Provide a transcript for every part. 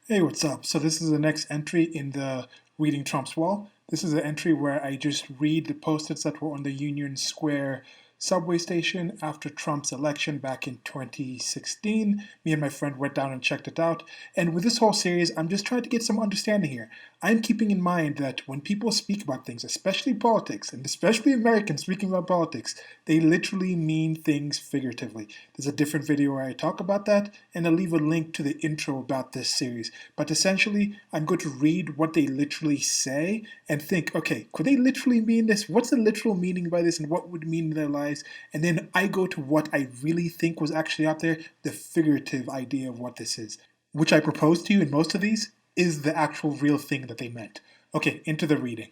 Hey, what's up? So this is the next entry in the Reading Trump's Wall. This is an entry where I just read the post-its that were on the Union Square subway station after Trump's election back in 2016. Me and my friend went down and checked it out. And with this whole series, I'm just trying to get some understanding here. I'm keeping in mind that when people speak about things, especially politics, and especially Americans speaking about politics, they literally mean things figuratively. There's a different video where I talk about that, and I'll leave a link to the intro about this series. But essentially, I'm going to read what they literally say and think, okay, could they literally mean this? What's the literal meaning by this, and what would mean in their lives? And then I go to what I really think was actually out there, the figurative idea of what this is, which I propose to you in most of these is the actual real thing that they meant. Okay, into the reading.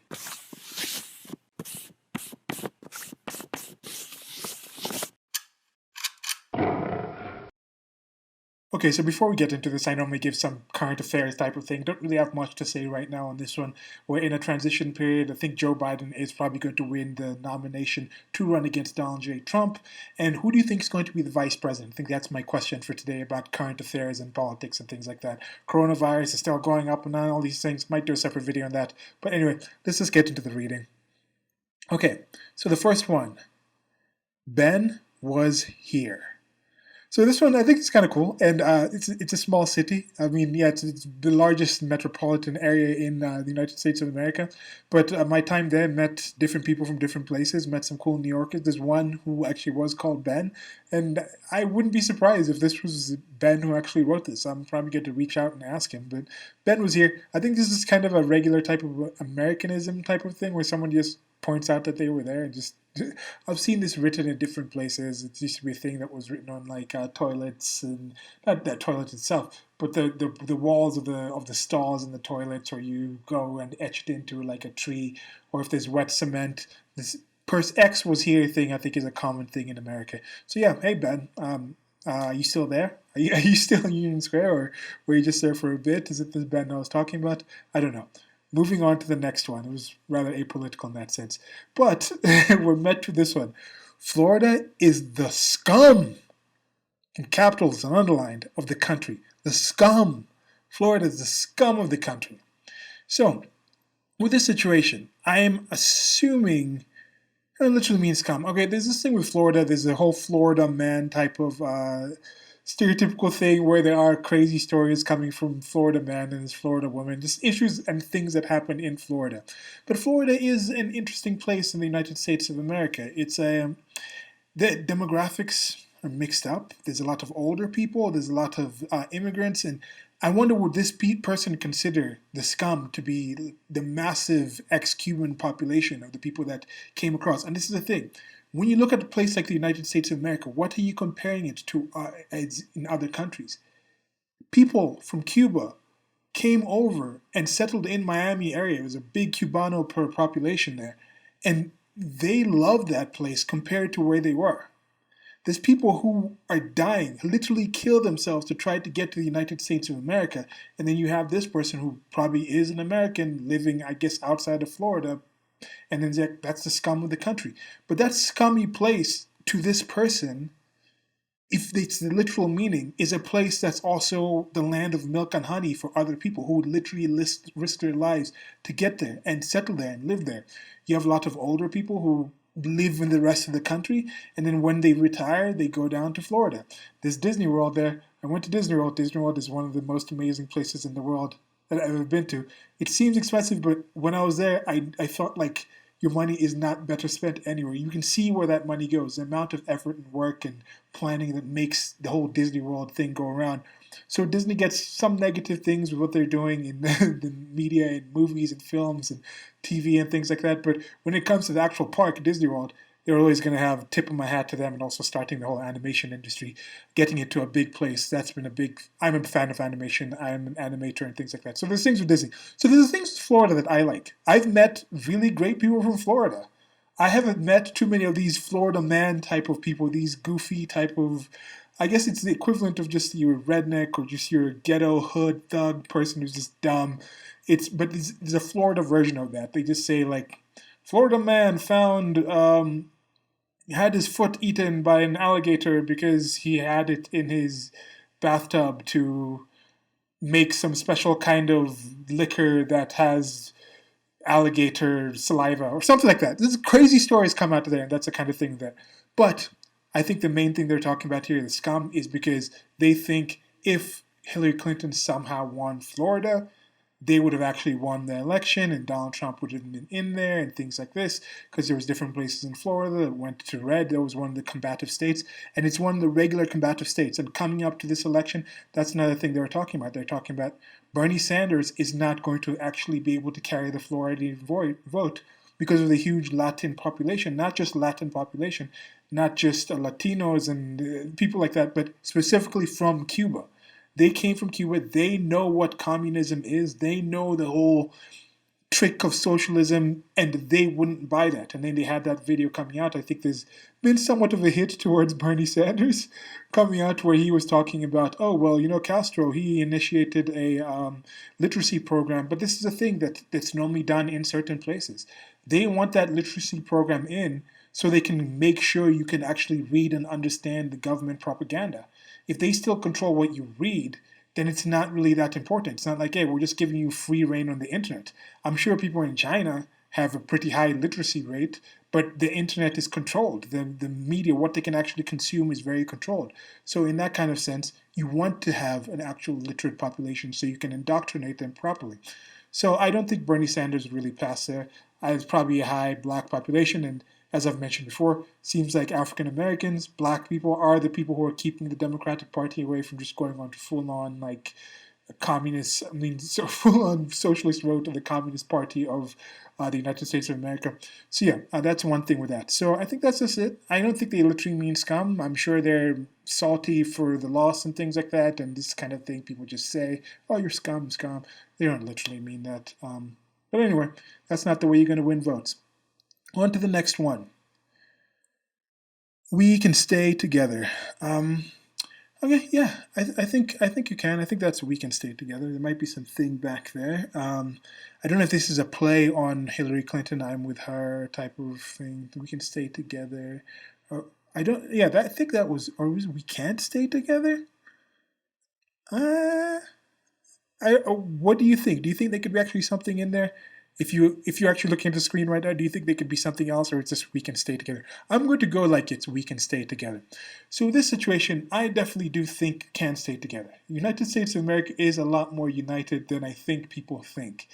Okay, so before we get into this, I normally give some current affairs type of thing. Don't really have much to say right now on this one. We're in a transition period. I think Joe Biden is probably going to win the nomination to run against Donald J. Trump. And who do you think is going to be the vice president? I think that's my question for today about current affairs and politics and things like that. Coronavirus is still going up and on, all these things. Might do a separate video on that. But anyway, let's just get into the reading. Okay, so the first one, Ben was here. So this one I think is kind of cool, and it's a small city. I mean, yeah, it's the largest metropolitan area in the United States of America. But my time there met different people from different places. Met some cool New Yorkers. There's one who actually was called Ben, and I wouldn't be surprised if this was Ben who actually wrote this. I'm probably going to reach out and ask him. But Ben was here. I think this is kind of a regular type of Americanism type of thing, where someone just points out that they were there and just I've seen this written in different places. It used to be a thing that was written on like toilets, and not that toilet itself, but the walls of the stalls in the toilets, or you go and etch it into like a tree, or if there's wet cement. This Purse X was here thing I think is a common thing in America. So yeah, hey Ben, are you still there? Are you still in Union Square, or were you just there for a bit? Is it this Ben I was talking about? I don't know. Moving on to the next one. It was rather apolitical in that sense. But we're met with this one. Florida is the scum, in capitals and underlined, of the country. The scum. Florida is the scum of the country. So, with this situation, I am assuming it literally means scum. Okay, there's this thing with Florida. There's a whole Florida man type of stereotypical thing where there are crazy stories coming from Florida man and his Florida woman, just issues and things that happen in Florida. But Florida is an interesting place in the United States of America. It's a The demographics are mixed up. There's a lot of older people. There's a lot of immigrants, and I wonder would this person consider the scum to be the massive ex-Cuban population of the people that came across? And this is the thing: when you look at a place like the United States of America, what are you comparing it to as in other countries? People from Cuba came over and settled in Miami area. It was a big Cubano per population there, and they loved that place compared to where they were. There's people who are dying, literally kill themselves to try to get to the United States of America. And then you have this person who probably is an American living, I guess, outside of Florida. And then that's the scum of the country. But that scummy place to this person, if it's the literal meaning, is a place that's also the land of milk and honey for other people who would literally risk their lives to get there and settle there and live there. You have a lot of older people who live in the rest of the country, and then when they retire, they go down to Florida. There's Disney World there. I went to Disney World. Disney World is one of the most amazing places in the world that I've ever been to. It seems expensive, but when I was there, I felt like your money is not better spent anywhere. You can see where that money goes, the amount of effort and work and planning that makes the whole Disney World thing go around. So Disney gets some negative things with what they're doing in the media and movies and films and TV and things like that. But when it comes to the actual park, Disney World, they're always going to have tip of my hat to them, and also starting the whole animation industry, getting it to a big place. That's been a big. I'm a fan of animation. I'm an animator and things like that. So there's things with Disney. So there's things with Florida that I like. I've met really great people from Florida. I haven't met too many of these Florida man type of people. These goofy type of. I guess it's the equivalent of just your redneck or just your ghetto hood thug person who's just dumb. There's a Florida version of that. They just say like, Florida man found had his foot eaten by an alligator because he had it in his bathtub to make some special kind of liquor that has alligator saliva or something like that. There's crazy stories come out of there, and that's the kind of thing that. But I think the main thing they're talking about here, the scum, is because they think if Hillary Clinton somehow won Florida, they would have actually won the election and Donald Trump would have been in there and things like this because there was different places in Florida that went to red. That was one of the combative states, and it's one of the regular combative states. And coming up to this election, that's another thing they were talking about. They're talking about Bernie Sanders is not going to actually be able to carry the Floridian vote because of the huge Latin population, not just Latin population, not just Latinos and people like that, but specifically from Cuba. They came from Cuba. They know what communism is. They know the whole trick of socialism, and they wouldn't buy that. And then they had that video coming out. I think there's been somewhat of a hit towards Bernie Sanders coming out where he was talking about, oh, well, Castro, he initiated a literacy program, but this is a thing that's normally done in certain places. They want that literacy program in so they can make sure you can actually read and understand the government propaganda. If they still control what you read, then it's not really that important. It's not like, hey, we're just giving you free reign on the internet. I'm sure people in China have a pretty high literacy rate, but the internet is controlled. The media, what they can actually consume, is very controlled. So, in that kind of sense, you want to have an actual literate population so you can indoctrinate them properly. So, I don't think Bernie Sanders would really pass there. It's probably a high black population, and as I've mentioned before, seems like African Americans, black people are the people who are keeping the Democratic Party away from just going on to full on like a communist, so full on socialist road to the Communist Party of the United States of America. So yeah, that's one thing with that. So I think that's just it. I don't think they literally mean scum. I'm sure they're salty for the loss and things like that, and this kind of thing people just say, "Oh, you're scum, scum." They don't literally mean that. But anyway, that's not the way you're going to win votes. On to the next one. We can stay together. Okay, yeah, I think you can. I think that's we can stay together. There might be some thing back there. I don't know if this is a play on Hillary Clinton. I'm with her type of thing. We can stay together. I don't. Yeah, I think that was. Or was we can't stay together? Uh, what do you think? Do you think there could be actually something in there? If you're actually looking at the screen right now, do you think they could be something else, or it's just we can stay together? I'm going to go like it's we can stay together. So this situation, I definitely do think can stay together. The United States of America is a lot more united than I think people think,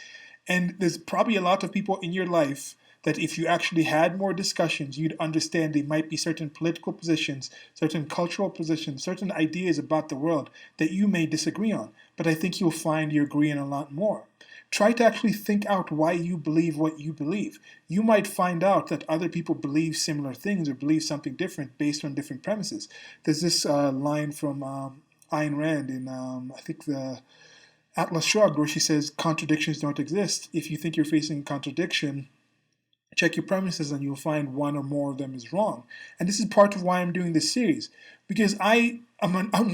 and there's probably a lot of people in your life that if you actually had more discussions, you'd understand there might be certain political positions, certain cultural positions, certain ideas about the world that you may disagree on. But I think you'll find you agree on a lot more. Try to actually think out why you believe what you believe. You might find out that other people believe similar things or believe something different based on different premises. There's this line from Ayn Rand in, I think, the Atlas Shrugged, where she says contradictions don't exist. If you think you're facing a contradiction, check your premises and you'll find one or more of them is wrong. And this is part of why I'm doing this series, because I'm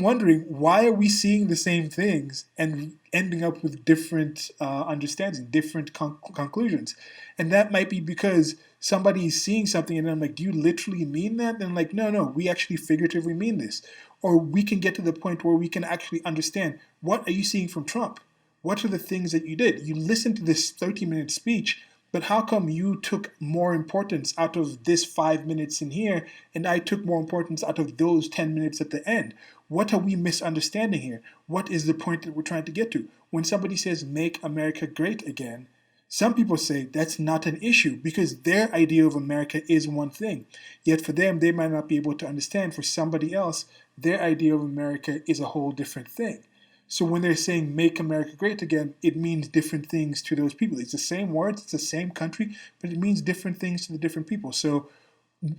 wondering, why are we seeing the same things and ending up with different understandings, different conclusions? And that might be because somebody is seeing something and I'm like, do you literally mean that? And I'm like, no, no, we actually figuratively mean this. Or we can get to the point where we can actually understand, what are you seeing from Trump? What are the things that you did? You listened to this 30-minute speech, but how come you took more importance out of this 5 minutes in here and I took more importance out of those 10 minutes at the end? What are we misunderstanding here? What is the point that we're trying to get to? When somebody says, make America great again, some people say that's not an issue because their idea of America is one thing. Yet for them, they might not be able to understand. For somebody else, their idea of America is a whole different thing. So when they're saying make America great again, it means different things to those people. It's the same words, it's the same country, but it means different things to the different people. So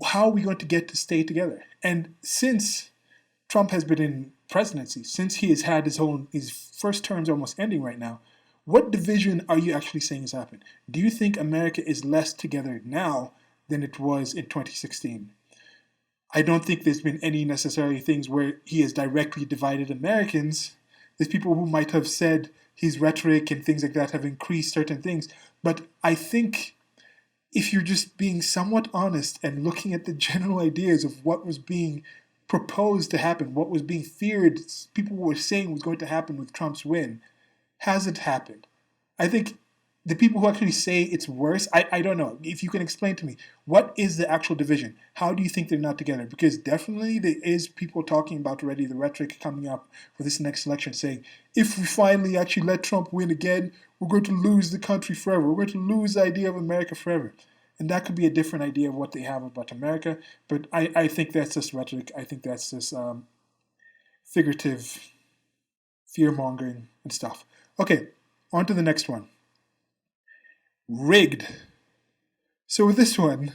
how are we going to get to stay together? And since Trump has been in presidency, since he has had his first term's almost ending right now, what division are you actually saying has happened? Do you think America is less together now than it was in 2016? I don't think there's been any necessary things where he has directly divided Americans. There's people who might have said his rhetoric and things like that have increased certain things. But I think if you're just being somewhat honest and looking at the general ideas of what was being proposed to happen, what was being feared, people were saying was going to happen with Trump's win, hasn't happened. I think the people who actually say it's worse, I don't know. If you can explain to me, what is the actual division? How do you think they're not together? Because definitely there is people talking about already the rhetoric coming up for this next election saying, if we finally actually let Trump win again, we're going to lose the country forever. We're going to lose the idea of America forever. And that could be a different idea of what they have about America. But I think that's just rhetoric. I think that's just figurative fear mongering and stuff. Okay, on to the next one. Rigged. So with this one,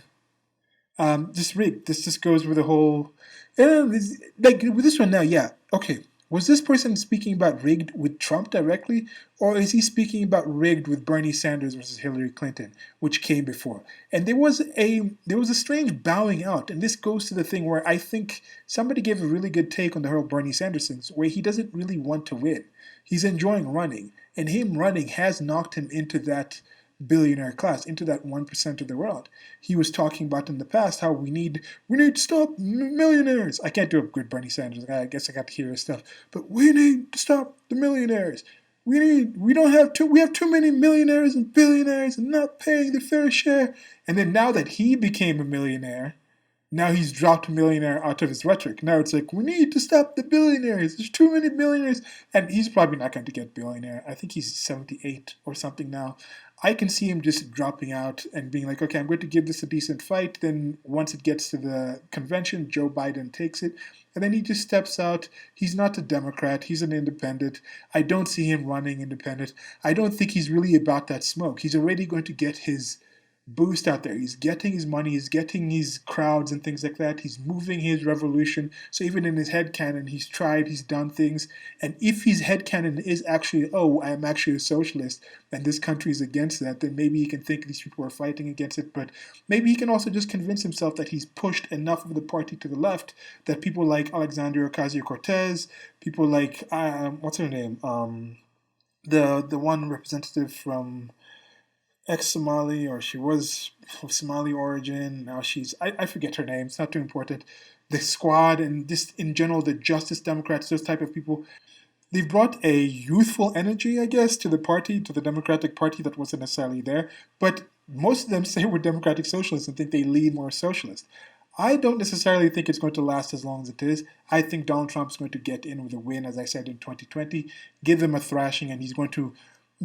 just rigged. This just goes with the whole, like with this one now. Yeah, okay. Was this person speaking about rigged with Trump directly, or is he speaking about rigged with Bernie Sanders versus Hillary Clinton, which came before? And there was a strange bowing out, and this goes to the thing where I think somebody gave a really good take on the whole Bernie Sanders thing, where he doesn't really want to win. He's enjoying running, and him running has knocked him into that billionaire class, into that 1% of the world. He was talking about in the past how we need to stop millionaires. I can't do a good Bernie Sanders. I guess I got to hear his stuff. But we need to stop the millionaires. We have too many millionaires and billionaires and not paying the fair share. And then now that he became a millionaire, now he's dropped millionaire out of his rhetoric. Now it's like, we need to stop the billionaires. There's too many billionaires. And he's probably not going to get billionaire. I think he's 78 or something now. I can see him just dropping out and being like, okay, I'm going to give this a decent fight. Then once it gets to the convention, Joe Biden takes it. And then he just steps out. He's not a Democrat. He's an independent. I don't see him running independent. I don't think he's really about that smoke. He's already going to get his boost out there. He's getting his money, he's getting his crowds and things like that. He's moving his revolution. So even in his headcanon, he's tried, he's done things. And if his headcanon is actually, oh, I'm actually a socialist and this country is against that, then maybe he can think these people are fighting against it. But maybe he can also just convince himself that he's pushed enough of the party to the left that people like Alexandria Ocasio-Cortez, people like, what's her name? The one representative from ex-Somali, or she was of Somali origin. Now I forget her name. It's not too important. The Squad and just in general, the Justice Democrats, those type of people, they've brought a youthful energy, I guess, to the party, to the Democratic Party that wasn't necessarily there. But most of them say we're Democratic Socialists and think they lead more socialist. I don't necessarily think it's going to last as long as it is. I think Donald Trump's going to get in with a win, as I said, in 2020, give them a thrashing, and he's going to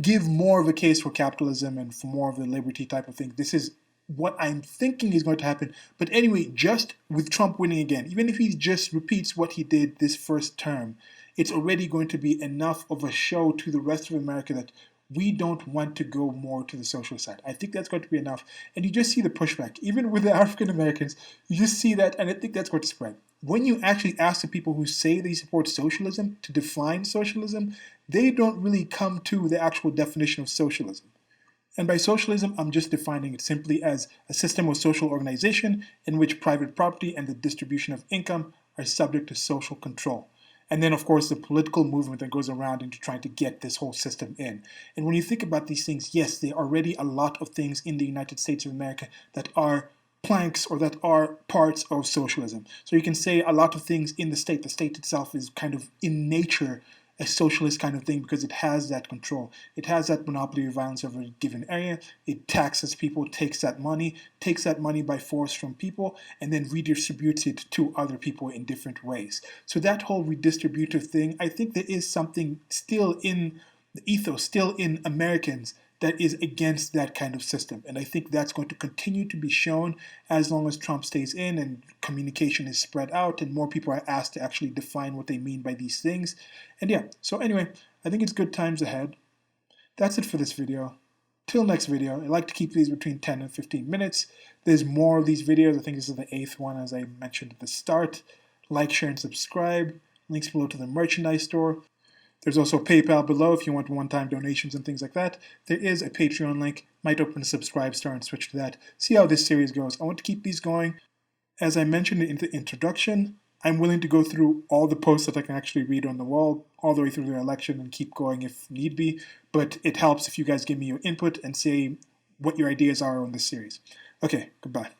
give more of a case for capitalism and for more of the liberty type of thing. This is what I'm thinking is going to happen. But anyway, just with Trump winning again, even if he just repeats what he did this first term, it's already going to be enough of a show to the rest of America that we don't want to go more to the social side. I think that's going to be enough. And you just see the pushback. Even with the African Americans, you just see that, and I think that's going to spread. When you actually ask the people who say they support socialism to define socialism, they don't really come to the actual definition of socialism. And by socialism, I'm just defining it simply as a system of social organization in which private property and the distribution of income are subject to social control. And then, of course, the political movement that goes around into trying to get this whole system in. And when you think about these things, yes, there are already a lot of things in the United States of America that are planks or that are parts of socialism. So you can say a lot of things in the state. The state itself is kind of in nature a socialist kind of thing because it has that control. It has that monopoly of violence over a given area. It taxes people, takes that money by force from people, and then redistributes it to other people in different ways. So that whole redistributive thing, I think there is something still in the ethos, still in Americans that is against that kind of system. And I think that's going to continue to be shown as long as Trump stays in and communication is spread out and more people are asked to actually define what they mean by these things. And yeah, so anyway, I think it's good times ahead. That's it for this video. Till next video, I like to keep these between 10 and 15 minutes. There's more of these videos. I think this is the 8th one, as I mentioned at the start. Like, share, and subscribe. Links below to the merchandise store. There's also PayPal below if you want one-time donations and things like that. There is a Patreon link. Might open a subscribe star and switch to that. See how this series goes. I want to keep these going. As I mentioned in the introduction, I'm willing to go through all the posts that I can actually read on the wall all the way through the election and keep going if need be. But it helps if you guys give me your input and say what your ideas are on this series. Okay, goodbye.